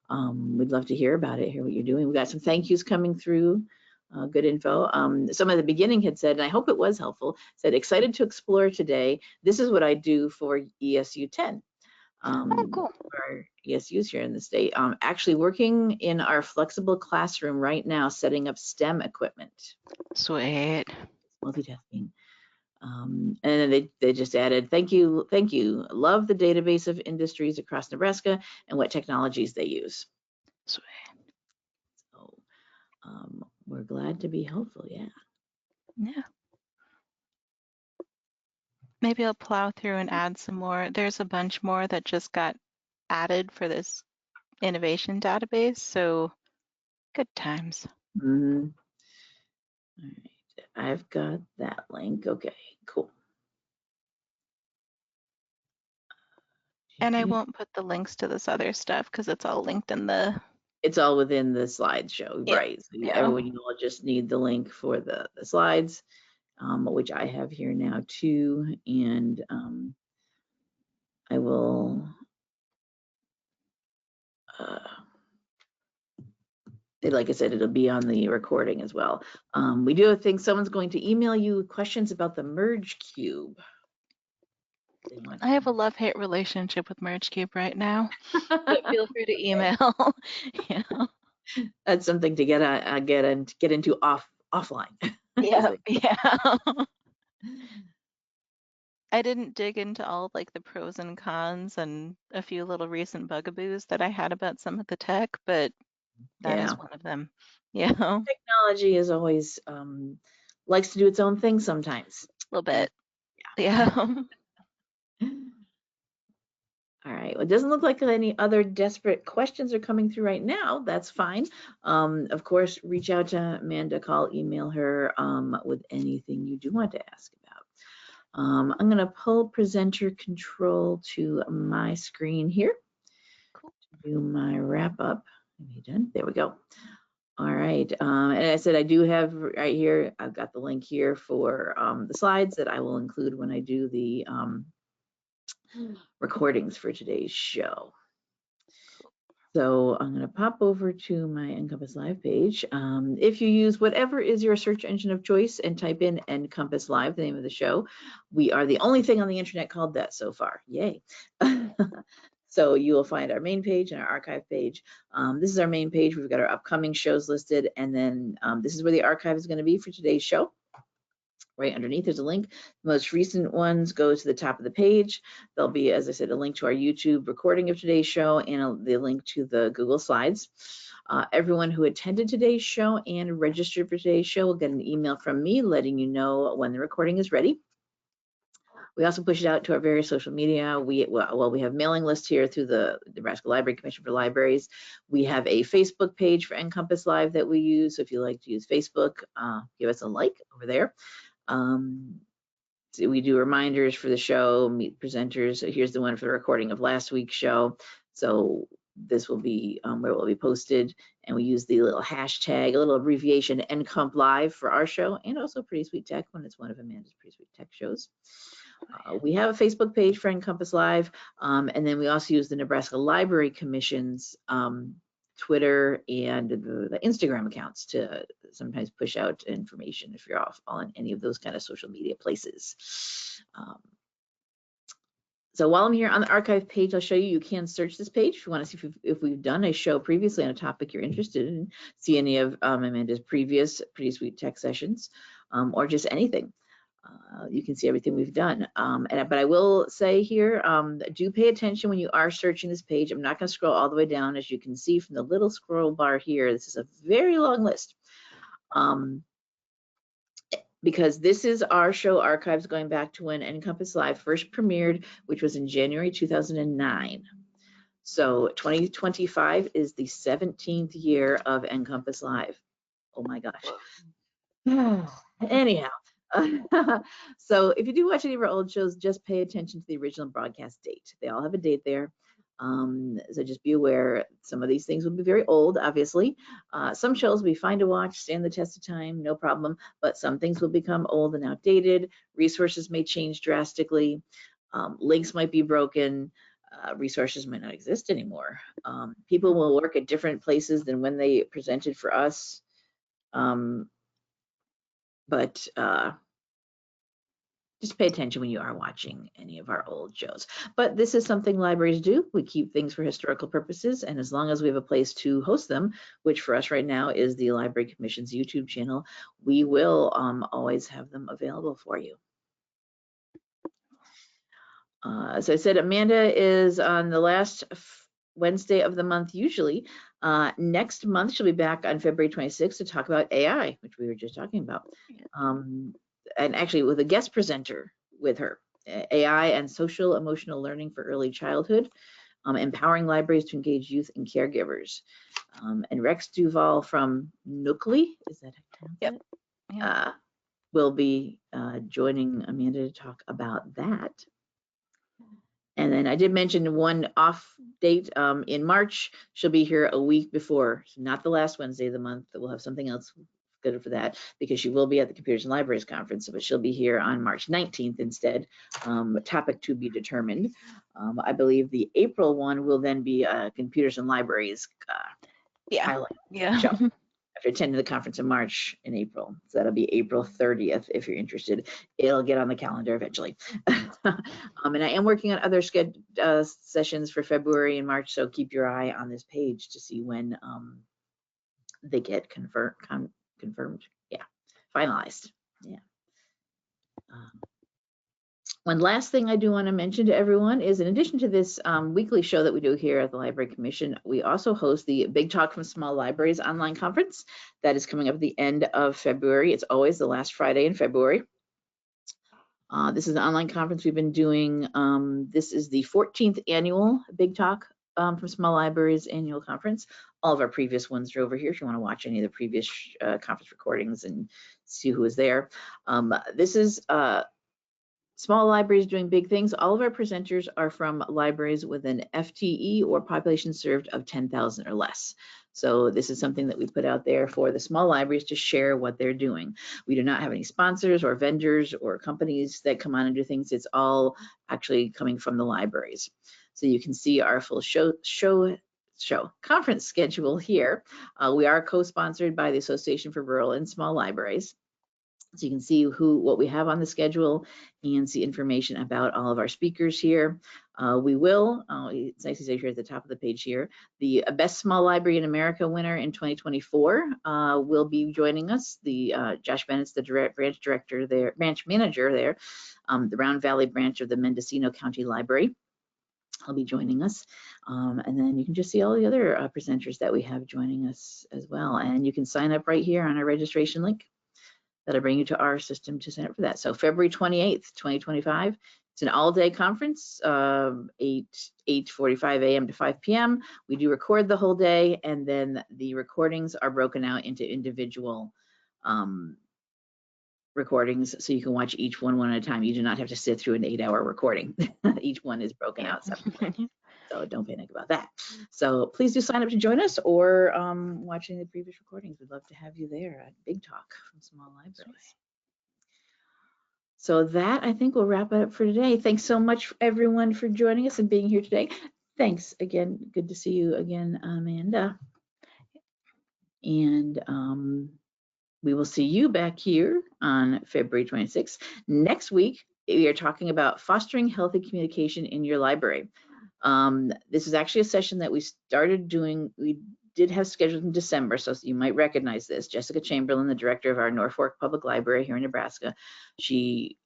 we'd love to hear about it, hear what you're doing. We got some thank yous coming through, good info. Some at the beginning had said, and I hope it was helpful, said, excited to explore today. This is what I do for ESU 10. Oh, cool. Our ESUs here in the state, actually working in our flexible classroom right now, setting up STEM equipment. Sweet. Multitasking. And then they just added, thank you. Love the database of industries across Nebraska and what technologies they use. Sweet. So we're glad to be helpful, yeah. Yeah. Maybe I'll plow through and add some more. There's a bunch more that just got added for this innovation database, so good times. Mm-hmm. All right, I've got that link. Okay, cool. And I won't put the links to this other stuff because it's all linked in the. It's all within the slideshow, Yeah. right? So Yeah. everyone, you will just need the link for the slides, which I have here now too. And I will, like I said, it'll be on the recording as well. We do think someone's going to email you questions about the merge cube. I have a love-hate relationship with MergeCube right now, but feel free to email. Yeah. That's something to get into offline. Yeah. Yeah. I didn't dig into all like the pros and cons and a few little recent bugaboos that I had about some of the tech, but that is Yeah, one of them. Yeah. technology is always likes to do its own thing sometimes. A little bit. Yeah. All right, well, it doesn't look like any other desperate questions are coming through right now. That's fine. Of course, reach out to Amanda, call, email her with anything you do want to ask about. I'm going to pull presenter control to my screen here. Cool. To do my wrap up. Are you done? There we go. All right, and I said I do have right here, I've got the link here for the slides that I will include when I do the recordings for today's show. So I'm going to pop over to my NCompass Live page. If you use whatever is your search engine of choice and type in NCompass Live, the name of the show, we are the only thing on the internet called that so far. Yay. So you will find our main page and our archive page. This is our main page. We've got our upcoming shows listed. And then this is where the archive is going to be for today's show. Right underneath, there's a link. The most recent ones go to the top of the page. There'll be, as I said, a link to our YouTube recording of today's show and the link to the Google Slides. Everyone who attended today's show and registered for today's show will get an email from me letting you know when the recording is ready. We also push it out to our various social media. We have mailing lists here through the Nebraska Library Commission for Libraries. We have a Facebook page for NCompass Live that we use. So if you like to use Facebook, give us a like over there. So we do reminders for the show, meet presenters. So here's the one for the recording of last week's show. So this will be where it will be posted, and we use the little hashtag, a little abbreviation, NComp Live for our show, and also Pretty Sweet Tech when it's one of Amanda's Pretty Sweet Tech shows. We have a Facebook page for NCompass Live, and then we also use the Nebraska Library Commission's Twitter and the Instagram accounts to sometimes push out information if you're off on any of those kind of social media places. So while I'm here on the archive page, I'll show you, you can search this page if you want to see if we've done a show previously on a topic you're interested in, see any of Amanda's previous Pretty Sweet Tech sessions, or just anything. You can see everything we've done. But I will say here, do pay attention when you are searching this page. I'm not going to scroll all the way down. As you can see from the little scroll bar here, this is a very long list. Because this is our show archives going back to when NCompass Live first premiered, which was in January 2009. So 2025 is the 17th year of NCompass Live. Oh my gosh. Anyhow, so if you do watch any of our old shows, just pay attention to the original broadcast date. They all have a date there. So just be aware, some of these things will be very old, obviously. Some shows will be fine to watch, stand the test of time, no problem, but some things will become old and outdated. Resources may change drastically. Links might be broken. Resources might not exist anymore. People will work at different places than when they presented for us. But just pay attention when you are watching any of our old shows. But this is something libraries do. We keep things for historical purposes, and as long as we have a place to host them, which for us right now is the Library Commission's YouTube channel, we will always have them available for you. As I said, Amanda is on the last Wednesday of the month usually. Next month, she'll be back on February 26th to talk about AI, which we were just talking about. And actually with a guest presenter with her, AI and social emotional learning for early childhood, empowering libraries to engage youth and caregivers. And Rex Duval from Nookley, is that Yep. will be joining Amanda to talk about that. And then I did mention one off date in March. She'll be here a week before, not the last Wednesday of the month. We'll have something else good for that because she will be at the Computers and Libraries Conference, but she'll be here on March 19th instead. A topic to be determined. I believe the April one will then be Computers and Libraries highlight show. After attending the conference in March in April. So that'll be April 30th if you're interested. It'll get on the calendar eventually. And I am working on other sessions for February and March, so keep your eye on this page to see when they get confirmed. Yeah, finalized. Yeah. One last thing I do want to mention to everyone is, in addition to this weekly show that we do here at the Library Commission, we also host the Big Talk from Small Libraries online conference that is coming up at the end of February. It's always the last Friday in February. This is an online conference we've been doing. This is the 14th annual Big Talk from Small Libraries annual conference. All of our previous ones are over here if you want to watch any of the previous conference recordings and see who was there. This is Small Libraries Doing Big Things. All of our presenters are from libraries with an FTE or population served of 10,000 or less. So this is something that we put out there for the small libraries to share what they're doing. We do not have any sponsors or vendors or companies that come on and do things. It's all actually coming from the libraries. So you can see our full conference schedule here. We are co-sponsored by the Association for Rural and Small Libraries. So you can see what we have on the schedule and see information about all of our speakers here. We will, it's nice to say here at the top of the page here, the Best Small Library in America winner in 2024 will be joining us. Josh Bennett's the branch manager there, the Round Valley branch of the Mendocino County Library. He'll be joining us. And then you can just see all the other presenters that we have joining us as well. And you can sign up right here on our registration link. That'll bring you to our system to sign up for that. So February 28th, 2025, it's an all-day conference, 8:45 a.m. to 5 p.m. We do record the whole day, and then the recordings are broken out into individual recordings, so you can watch each one at a time. You do not have to sit through an 8-hour recording. Each one is broken out separately. So don't panic about that. So please do sign up to join us or watching the previous recordings. We'd love to have you there at Big Talk from Small Libraries. So that, I think, will wrap it up for today. Thanks so much, everyone, for joining us and being here today. Thanks again. Good to see you again, Amanda. And we will see you back here on February 26th. Next week, we are talking about fostering healthy communication in your library. This is actually a session that we started doing. We did have scheduled in December, so you might recognize this. Jessica Chamberlain, the director of our Norfolk Public Library here in Nebraska, she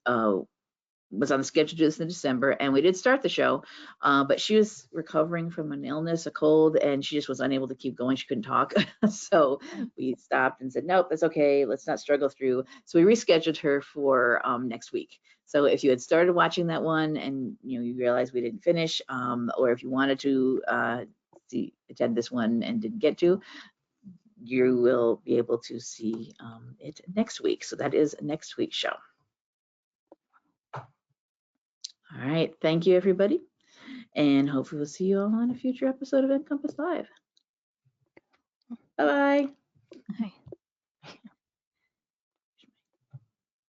was on the schedule to do this in December, and we did start the show, but she was recovering from an illness, a cold, and she just was unable to keep going. She couldn't talk. So we stopped and said, nope, that's okay. Let's not struggle through. So we rescheduled her for next week. So if you had started watching that one and you realized we didn't finish, or if you wanted to attend this one and didn't get to, you will be able to see it next week. So that is next week's show. All right, thank you, everybody. And hopefully we'll see you all on a future episode of NCompass Live. Bye-bye.